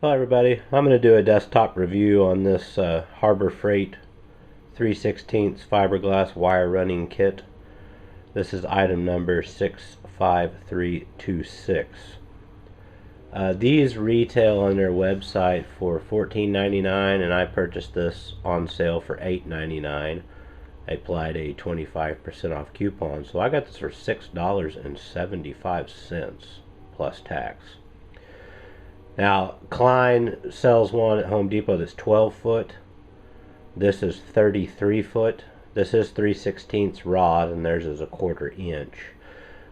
Hello everybody, I'm going to do a desktop review on this Harbor Freight 3/16 fiberglass wire running kit. This is item number 65326. These retail on their website for $14.99 and I purchased this on sale for $8.99. I applied a 25% off coupon, so I got this for $6.75 plus tax. Now, Klein sells one at Home Depot that's 12 foot. This is 33 foot. This is 3/16 rod, and theirs is a 1/4 inch.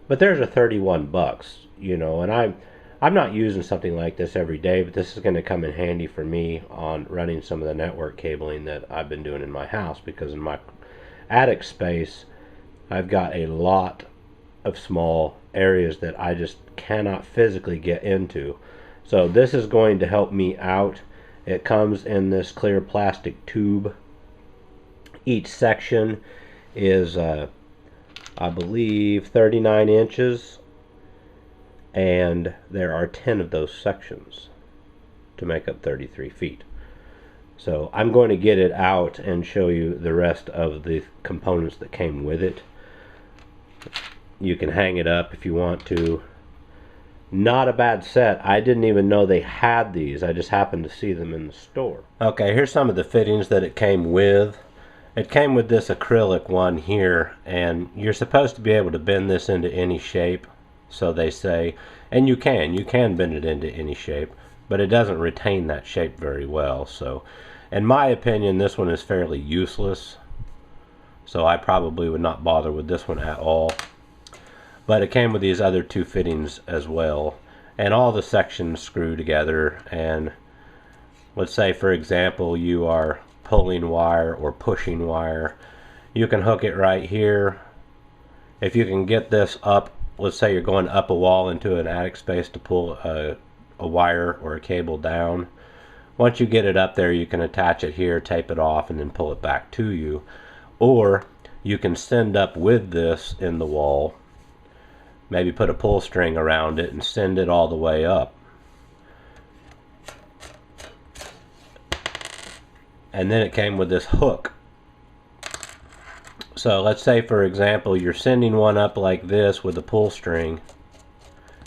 But there's a 31 bucks, and I'm not using something like this every day, but this is going to come in handy for me on running some of the network cabling that I've been doing in my house, because in my attic space, I've got a lot of small areas that I just cannot physically get into. So this is going to help me out. It comes in this clear plastic tube. Each section is, I believe, 39 inches. And there are 10 of those sections to make up 33 feet. So I'm going to get it out and show you the rest of the components that came with it. You can hang it up if you want to. Not a bad set. I didn't even know they had these. I just happened to see them in the store. Okay, here's some of the fittings that it came with. It came with this acrylic one here, and you're supposed to be able to bend this into any shape, so they say. And you can bend it into any shape, but it doesn't retain that shape very well. So in my opinion, this one is fairly useless, so I probably would not bother with this one at all. But it came with these other two fittings as well, and all the sections screw together. And let's say, for example, you are pulling wire or pushing wire, you can hook it right here. If you can get this up, let's say you're going up a wall into an attic space to pull a wire or a cable down, once you get it up there, you can attach it here, tape it off, and then pull it back to you. Or you can send up with this in the wall, maybe put a pull string around it and send it all the way up. And then it came with this hook. So let's say, for example, you're sending one up like this with a pull string,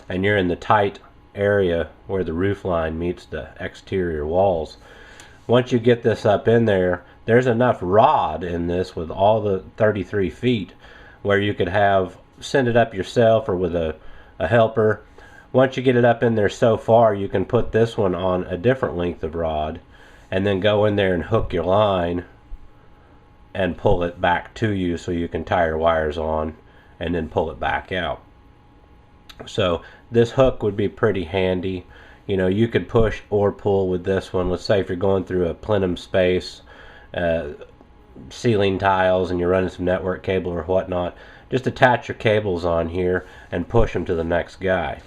and you're in the tight area where the roof line meets the exterior walls. Once you get this up in there, there's enough rod in this with all the 33 feet where you could send it up yourself or with a helper. Once you get it up in there so far, you can put this one on a different length of rod and then go in there and hook your line and pull it back to you, so you can tie your wires on and then pull it back out. So this hook would be pretty handy. You could push or pull with this one. Let's say if you're going through a plenum space, ceiling tiles, and you're running some network cable or whatnot, just attach your cables on here and push them to the next guy.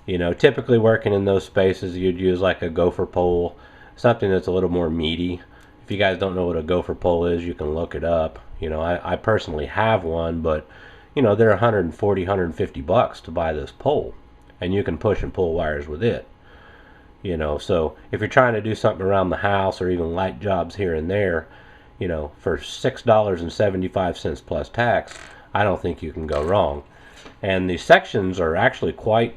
Typically working in those spaces, you'd use like a gopher pole, something that's a little more meaty. If you guys don't know what a gopher pole is, you can look it up. I personally have one, but they're 140, 150 bucks to buy this pole, and you can push and pull wires with it. So if you're trying to do something around the house or even light jobs here and there, for $6.75 plus tax, I don't think you can go wrong. And the sections are actually quite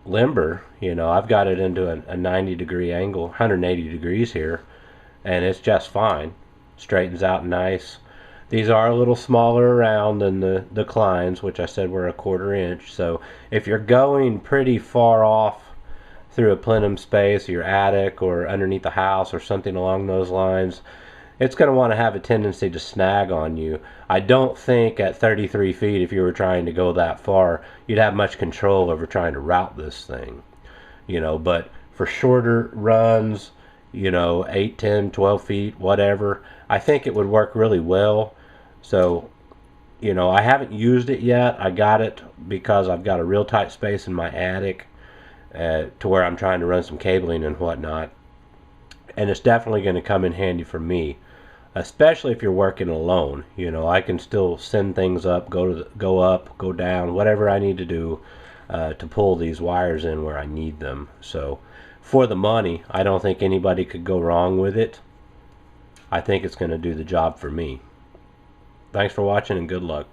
limber. I've got it into a 90-degree angle, 180 degrees here, and it's just fine. Straightens out nice. These are a little smaller around than the Kleins, which I said were a 1/4 inch. So if you're going pretty far off through a plenum space, your attic, or underneath the house or something along those lines, it's going to want to have a tendency to snag on you. I don't think at 33 feet, if you were trying to go that far, you'd have much control over trying to route this thing. But for shorter runs, 8, 10, 12 feet, whatever, I think it would work really well. So, I haven't used it yet. I got it because I've got a real tight space in my attic to where I'm trying to run some cabling and whatnot. And it's definitely going to come in handy for me, especially if you're working alone. I can still send things up, go up, go down, whatever I need to do. to pull these wires in where I need them. So for the money, I don't think anybody could go wrong with it. I think it's going to do the job for me. Thanks for watching and good luck.